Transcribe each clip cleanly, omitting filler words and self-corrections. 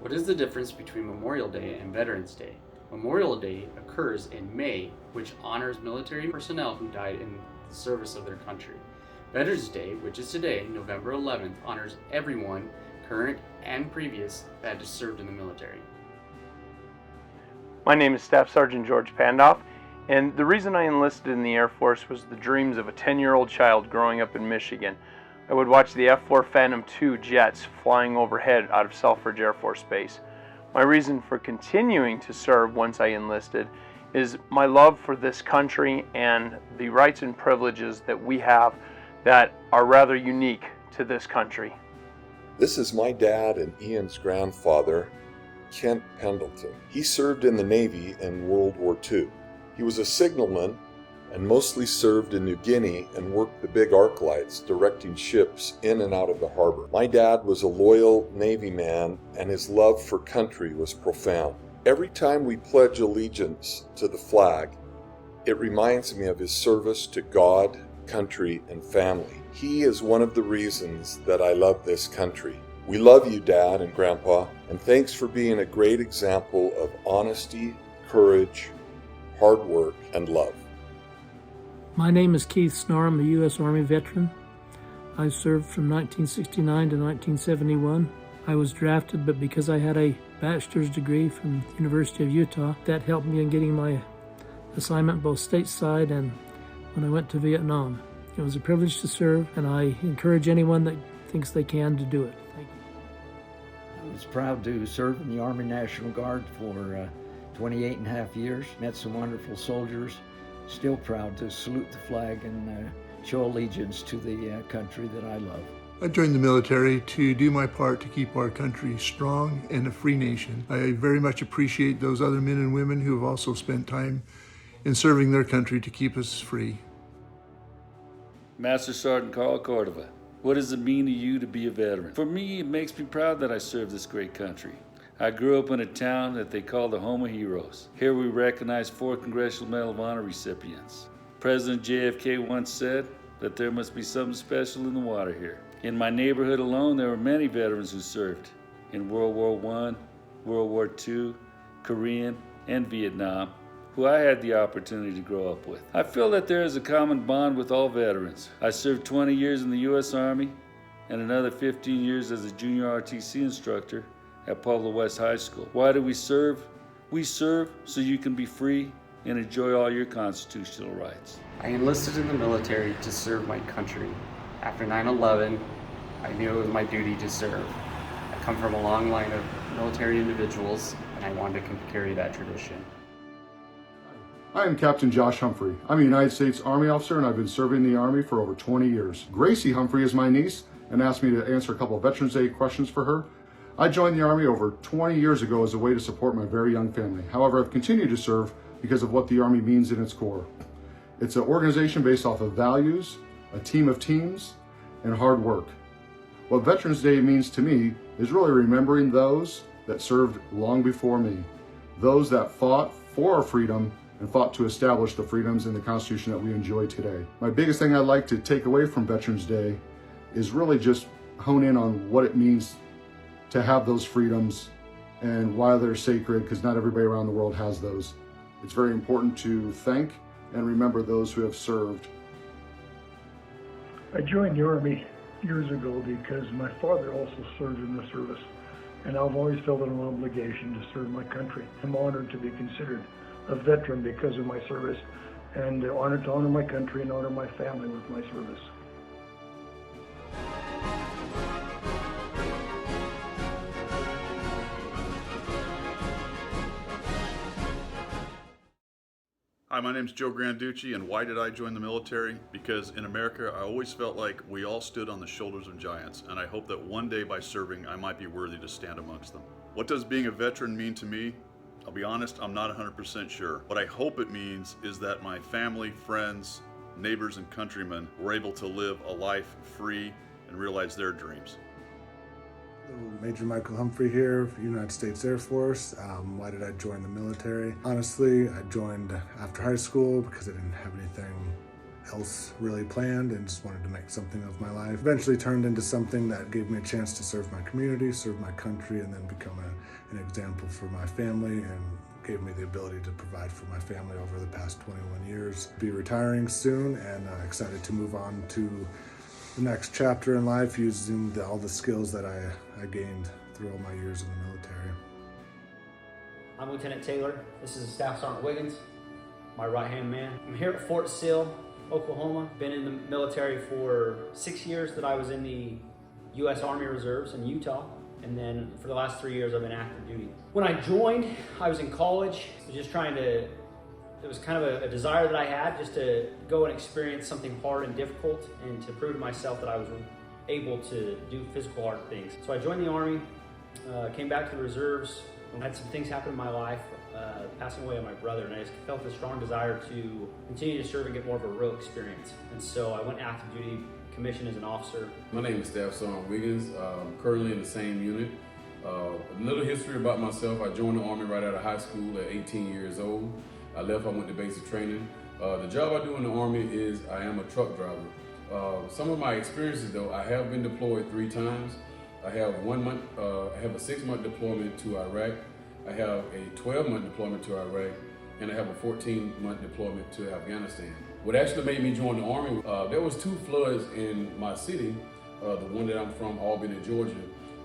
What is the difference between Memorial Day and Veterans Day? Memorial Day occurs in May, which honors military personnel who died in the service of their country. Veterans Day, which is today, November 11th, honors everyone, current and previous, that has served in the military. My name is Staff Sergeant George Pandoff, and the reason I enlisted in the Air Force was the dreams of a 10-year-old child growing up in Michigan. I would watch the F-4 Phantom II jets flying overhead out of Selfridge Air Force Base. My reason for continuing to serve once I enlisted is my love for this country and the rights and privileges that we have that are rather unique to this country. This is my dad and Ian's grandfather, Kent Pendleton. He served in the Navy in World War II. He was a signalman and mostly served in New Guinea and worked the big arc lights, directing ships in and out of the harbor. My dad was a loyal Navy man, and his love for country was profound. Every time we pledge allegiance to the flag, it reminds me of his service to God, country, and family. He is one of the reasons that I love this country. We love you, Dad and Grandpa, and thanks for being a great example of honesty, courage, hard work, and love. My name is Keith Snorum, a U.S. Army veteran. I served from 1969 to 1971. I was drafted, but because I had a bachelor's degree from the University of Utah, that helped me in getting my assignment both stateside and when I went to Vietnam. It was a privilege to serve, and I encourage anyone that thinks they can to do it. Thank you. I was proud to serve in the Army National Guard for 28 and a half years. Met some wonderful soldiers. Still proud to salute the flag and show allegiance to the country that I love. I joined the military to do my part to keep our country strong and a free nation. I very much appreciate those other men and women who have also spent time in serving their country to keep us free. Master Sergeant Carl Cordova, what does it mean to you to be a veteran? For me, it makes me proud that I serve this great country. I grew up in a town that they call the Home of Heroes. Here we recognize 4 Congressional Medal of Honor recipients. President JFK once said that there must be something special in the water here. In my neighborhood alone, there were many veterans who served in World War I, World War II, Korean, and Vietnam, who I had the opportunity to grow up with. I feel that there is a common bond with all veterans. I served 20 years in the U.S. Army and another 15 years as a junior RTC instructor at Pueblo West High School. Why do we serve? We serve so you can be free and enjoy all your constitutional rights. I enlisted in the military to serve my country. After 9/11, I knew it was my duty to serve. I come from a long line of military individuals, and I wanted to carry that tradition. I am Captain Josh Humphrey. I'm a United States Army officer, and I've been serving the Army for over 20 years. Gracie Humphrey is my niece and asked me to answer a couple of Veterans Day questions for her. I joined the Army over 20 years ago as a way to support my very young family. However, I've continued to serve because of what the Army means in its core. It's an organization based off of values, a team of teams, and hard work. What Veterans Day means to me is really remembering those that served long before me, those that fought for our freedom and fought to establish the freedoms in the Constitution that we enjoy today. My biggest thing I'd like to take away from Veterans Day is really just hone in on what it means to have those freedoms and why they're sacred, because not everybody around the world has those. It's very important to thank and remember those who have served. I joined the Army years ago because my father also served in the service, and I've always felt an obligation to serve my country. I'm honored to be considered a veteran because of my service, and honored to honor my country and honor my family with my service. Hi, my name's Joe Granducci, and why did I join the military? Because in America, I always felt like we all stood on the shoulders of giants, and I hope that one day by serving, I might be worthy to stand amongst them. What does being a veteran mean to me? I'll be honest, I'm not 100% sure. What I hope it means is that my family, friends, neighbors, and countrymen were able to live a life free and realize their dreams. Major Michael Humphrey here for United States Air Force. Why did I join the military? Honestly, I joined after high school because I didn't have anything else really planned and just wanted to make something of my life. Eventually turned into something that gave me a chance to serve my community, serve my country, and then become an example for my family, and gave me the ability to provide for my family over the past 21 years. Be retiring soon, and excited to move on to the next chapter in life using all the skills that I gained through all my years in the military. I'm Lieutenant Taylor. This is Staff Sergeant Wiggins, my right-hand man. I'm here at Fort Sill, Oklahoma. Been in the military for 6 years that I was in the U.S. Army Reserves in Utah. And then for the last 3 years, I've been active duty. When I joined, I was in college. I was just it was kind of a desire that I had just to go and experience something hard and difficult and to prove to myself that I was able to do physical hard things. So I joined the Army, came back to the reserves, and had some things happen in my life, passing away of my brother, and I just felt a strong desire to continue to serve and get more of a real experience. And so I went active duty, commissioned as an officer. My name is Staff Sergeant Wiggins. I'm currently in the same unit. A little history about myself. I joined the Army right out of high school at 18 years old. I left, I went to basic training. The job I do in the Army is I am a truck driver. Some of my experiences though, I have been deployed 3 times. I have a 6-month deployment to Iraq. I have a 12-month deployment to Iraq, and I have a 14-month deployment to Afghanistan. What actually made me join the Army, there was 2 floods in my city, the one that I'm from, Albany, Georgia.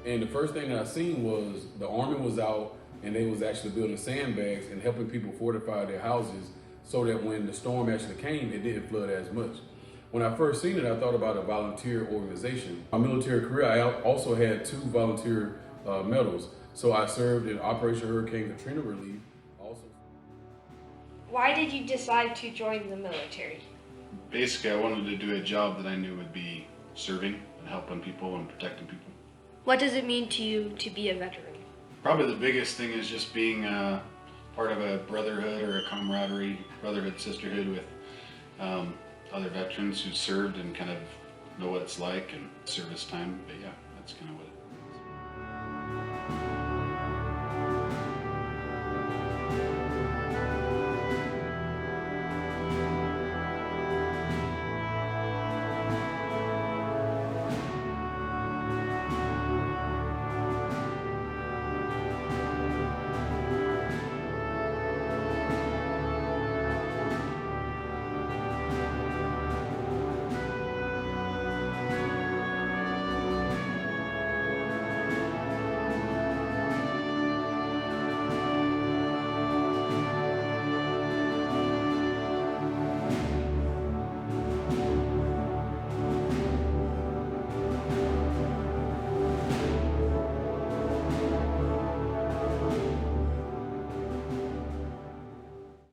And the first thing that I seen was the Army was out and they was actually building sandbags and helping people fortify their houses so that when the storm actually came, it didn't flood as much. When I first seen it, I thought about a volunteer organization. My military career, I also had 2 volunteer medals. So I served in Operation Hurricane Katrina Relief also. Why did you decide to join the military? Basically, I wanted to do a job that I knew would be serving and helping people and protecting people. What does it mean to you to be a veteran? Probably the biggest thing is just being part of a brotherhood or a camaraderie, brotherhood, sisterhood with other veterans who served and kind of know what it's like and service time. But yeah, that's kind of what it is.